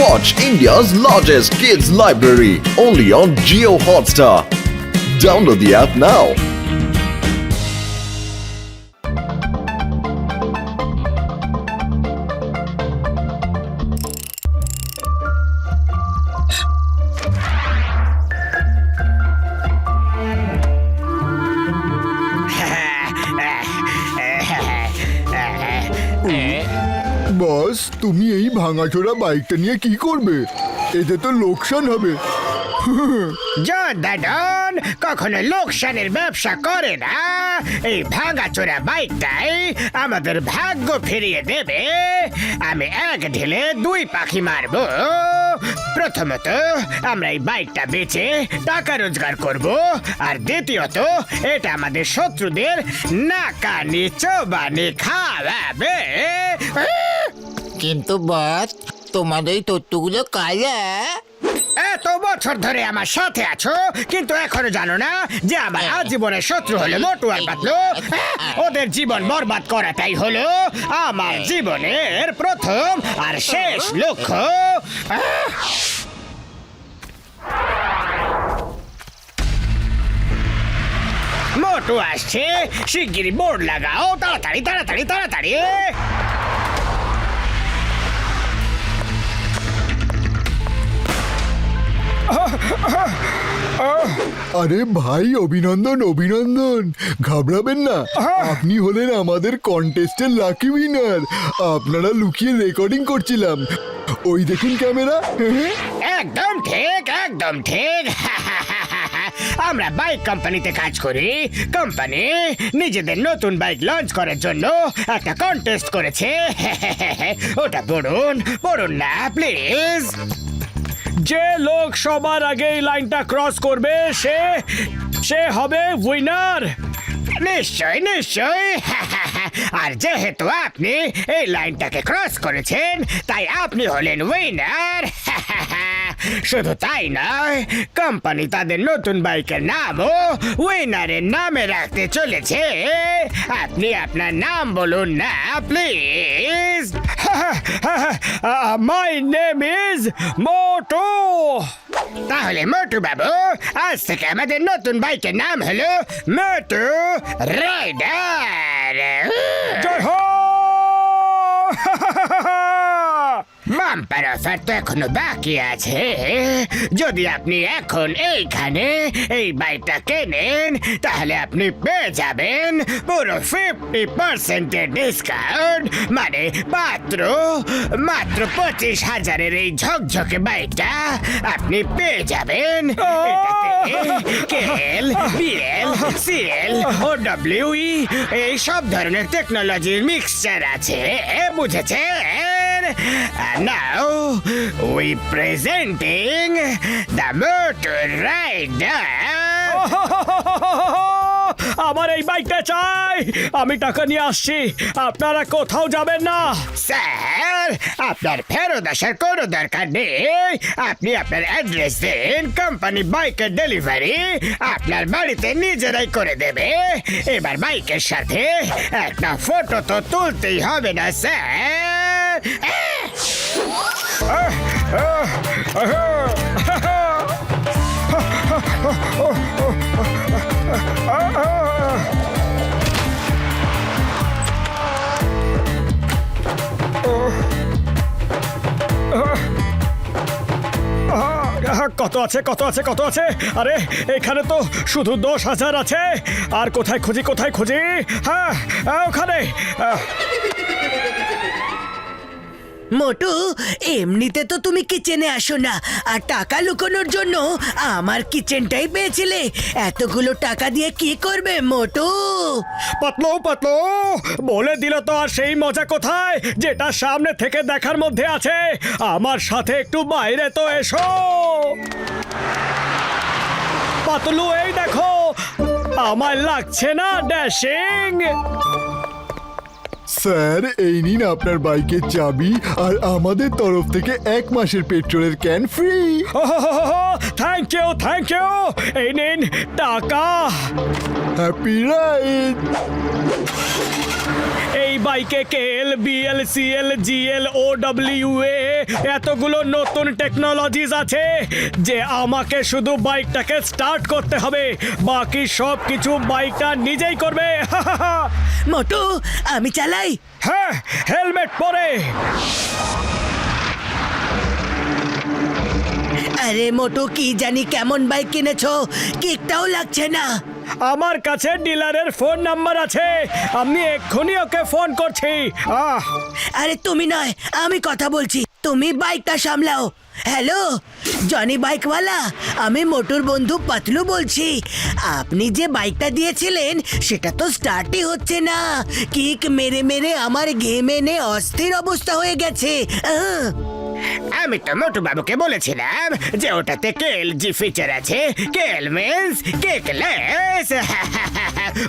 Watch India's largest kids library only on Jio Hotstar. Download the app now. বস, তুমি এই ভাঙাচোরা বাইকটা নিয়ে কি করবে? এতে তো লোকসান হবে। দাদন কখনো লোকসানের ব্যবসা করে না। এই ভাঙাচোরা বাইকটাই আমাদের ভাগ্য ফিরিয়ে দেবে। আমি এক ঢিলে দুই পাখি মারবো। প্রথমত আমরা এই বাইকটা বেচে টাকা রোজগার করব, আর দ্বিতীয়ত এটা আমাদের শত্রুদের নাকানি চোবানি খাওয়াবে। কিন্তু বস, তোমার এই তথ্যগুলো কারা? এত বছর ধরে আমার সাথে আছো, কিন্তু এখনো জানো না যে আমার আজীবনের শত্রু হলো মোটু আর পাতলু। ওদের জীবন বরবাদ করাটাই হলো আমার জীবনের প্রথম আর শেষ লক্ষ্য। মোটু আসছে, শিগগিরই বোর্ড লাগাও, তাড়াতাড়ি তাড়াতাড়ি তাড়াতাড়ি। আরে ভাই, অভিনন্দন অভিনন্দন, ঘাবড়াবেন না। আপনি হলেন আমাদের কন্টেস্টের লাকি উইনার। আপনারা লুকিয়ে রেকর্ডিং করছিলাম, ওই দেখুন ক্যামেরা। একদম ঠিক, একদম ঠিক। আমরা বাইক কোম্পানিতে কাজ করি। কোম্পানি নিজেদের নতুন বাইক লঞ্চ করার জন্য একটা কন্টেস্ট করেছে। ওটা পড়ুন, পড়ুন না প্লিজ। যে লোক সবার আগে এই লাইনটা ক্রস করবে সে হবে উইনার। নিশ্চয় নিশ্চয়। আর যেহেতু আপনি এই লাইনটাকে ক্রস করেছেন, তাই আপনি হলেন উইনার। শুধু তাই নয়, কোম্পানি তাদের নতুন বাইকের নামও উইনারের নামে রাখতে চলেছে। আপনি আপনার নাম বলুন না প্লিজ। মাই নেম ইজ মোটু। তাহলে মোটু বাবু, আজ থেকে আমাদের নতুন বাইকের নাম হলো মোটু রাইডার। জয় হো। বাম্পার অফার তো এখনো বাকি আছে। যদি আপনি এখন এইখানে এই বাইকটা কেনেন, তাহলে আপনি পেয়ে যাবেন পুরো 50% ডিসকাউন্ট। মানে মাত্র 25,000-এর এই ঝকঝকে বাইকটা আপনি পেয়ে যাবেন। কেএল, বিএল, সিএল ও ডব্লিউই এই সব ধরনের টেকনোলজির মিক্সচার আছে, বুঝেছেন? And now we presenting the Motor Rider. আমার এই বাইকটা চাই, আমি টাকা নিয়ে আসছি, আপনারা কোথাও যাবেন না। স্যার, আপনার ফেরত আসার কোনো দরকার নেই। আপনি আপনার অ্যাড্রেস দিন, কোম্পানি বাইকের ডেলিভারি আপনার বাড়িতে নিজেরাই করে দেবে। এবার বাইকের সাথে একটা ফটো তো তুলতেই হবে না স্যার? কত আছে কত আছে কত আছে? আরে এখানে তো শুধু 10,000 আছে। আর কোথায় খুঁজি কোথায় খুঁজি? হ্যাঁ, ওখানে। মোটু, এমনিতে তো তুমি কিচেনে আসো না, আর টাকা লুকোনোর জন্য আমার কিচেনটাই পেয়েছিলে। এতগুলো টাকা দিয়ে কি করবে মোটু? পাতলু পাতলু বলে দিল তো আর সেই মজা কোথায়, যেটা সামনে থেকে দেখার মধ্যে আছে। আমার সাথে একটু বাইরে তো এসো। পাতলু, এই দেখো, আমার লাগছে না ড্যাশিং? স্যার এই নিন আপনার বাইকের চাবি আর আমাদের তরফ থেকে 1 মাসের পেট্রোলের ক্যান ফ্রি। থ্যাংক ইউ এই নিন টাকা। Happy ride. এই বাইকে KL BL CL GL OWA এতগুলো নতুন টেকনোলজিস আছে যে আমাকে শুধু বাইকটাকে স্টার্ট করতে হবে, বাকি সব কিছু বাইকটা নিজেই করবে। মোটু আমি চালাই। হ্যাঁ, হেলমেট পরে। আরে মোটু কি জানি কেমন বাইক কিনেছো, কিকটাও লাগছে না। আমার কাছে ডিলারের ফোন নাম্বার আছে, আমি এক্ষুনি ওকে ফোন করছি। আরে তুমি নয়, আমি কথা বলছি, তুমি বাইকটা সামলাও। হ্যালো জনি বাইকওয়ালা, আমি মোটুর বন্ধু পাতলু বলছি। আপনি যে বাইকটা দিয়েছিলেন সেটা তো স্টার্টই হচ্ছে না, কিক মেরে মেরে আমার ঘেমে মেনে অস্থির অবস্থা হয়ে গেছে। আমি তো মোটু বাবুকে বলেছিলাম যে ওটাতে KLG ফিচার আছে। KL means kickless.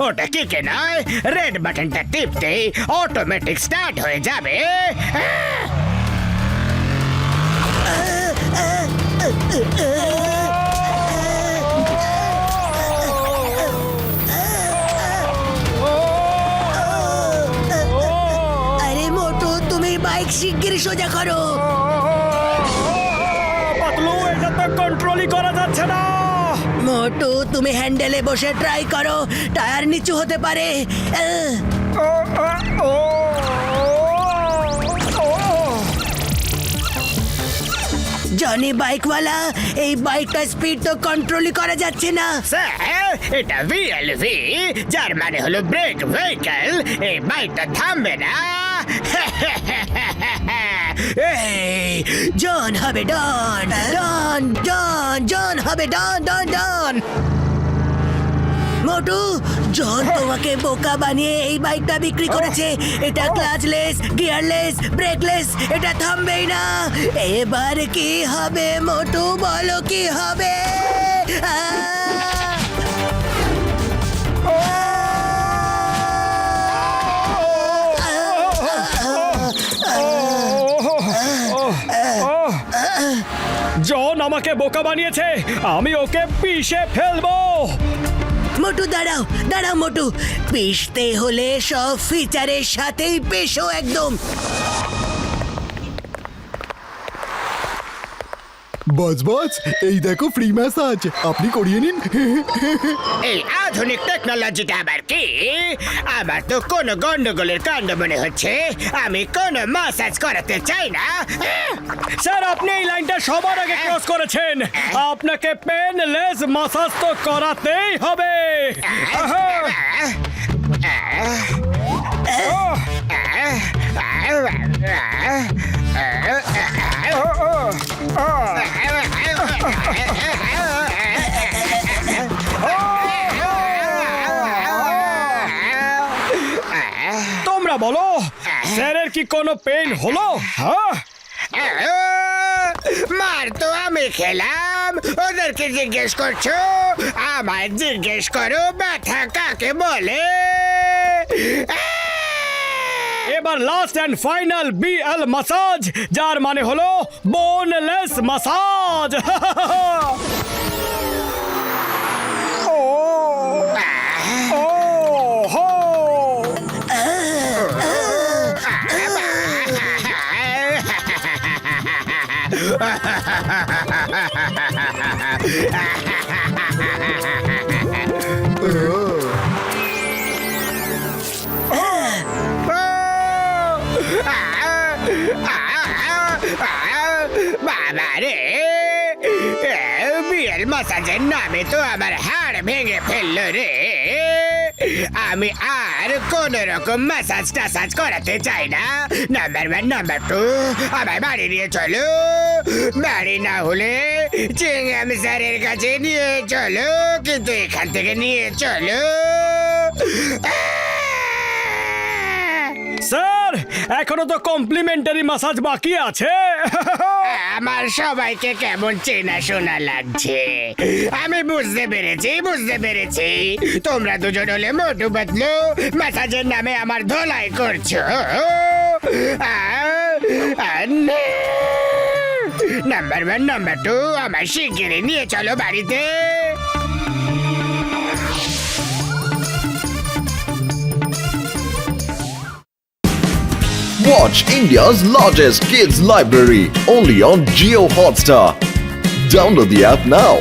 ওটা কিকে নয়, রেড বাটনটা টিপতেই অটোমেটিক স্টার্ট হয়ে যাবে। আরে মোটু তুমি বাইক শিগগির সোজা করো। পাতলু, এটা তো কন্ট্রোলই করা যাচ্ছে না। মোটু তুমি হ্যান্ডেলে বসে ট্রাই করো, টায়ার নিচু হতে পারে। জনি বাইকওয়ালা, এই বাইকটা স্পিড তো কন্ট্রোলই করা যাচ্ছে না। স্যার এটা VLV, যার মানে হলো ব্রেক ভেহিকল। এই বাইকটা থামবে না। এই জন হবে ডন ডন ডন, জন হবে ডন ডন ডন। মোটু জন তোমাকে বোকা বানিয়ে এই বাইকটা বিক্রি করেছে। এটা ক্লাচলেস, গিয়ারলেস, ব্রেকলেস, এটা থামবেই না। এবার কি হবে মোটু, বলো কি হবে? জন আমাকে বোকা বানিয়েছে, আমি ওকে পিষে ফেলবো। মোটু দাঁড়াও দাঁড়াও মোটু, পিষতে হলে সব ফিচারের সাথেই পেশো একদম। বস এই দেখো ফ্রি ম্যাসাজ, আপনি করিয়ে নিন। এই আধুনিক টেকনোলজিটা আবার কি? আমার তো কোনো গন্ডগোলের কাণ্ড মনে হচ্ছে। আমি কোনো ম্যাসাজ করাতে চাই না। স্যার, আপনি এই লাইনটা সবার আগে ক্রস করেছেন। আপনাকে পেনলেস মাসাজ তো করাতেই হবে। তোমরা বলো, স্যারের কি কোনো পেন হলো? হ্যাঁ, মার তো আমি খেলাম, ওদেরকে জিজ্ঞেস করছো? আমায় জিজ্ঞেস করো ব্যথা কাকে বলে। এবার last and final BL massage, যার মানে হলো বোনলেস মাসাজ। বাবা রে, বিয়ের মাসাজের নামে তো আমার হাড় ভেঙে ফেললো রে। আমি আর কোন রকম মাসাজ টাসাজ করাতে চাই না। নাম্বার 1, নাম্বার 2, আমার বাড়ি নিয়ে চলো। বাড়ি না হলে চিংগাম স্যারের কাছে নিয়ে চলো, কিন্তু এখান থেকে নিয়ে চলো। স্যার এখনো তো কমপ্লিমেন্টারি মাসাজ বাকি আছে। আমার সবাইকে কেমন চেনা শোনা লাগছে। আমি বুঝতে পেরেছি তোমরা দুজন হলে মোটু পাতলু ম্যাসাজের নামে আমার ধোলাই করছো। নাম্বার 1 নাম্বার 2 আমার শিগগিরই নিয়ে চলো বাড়িতে। Watch India's largest kids library only on Geo Hotstar. Download the app now.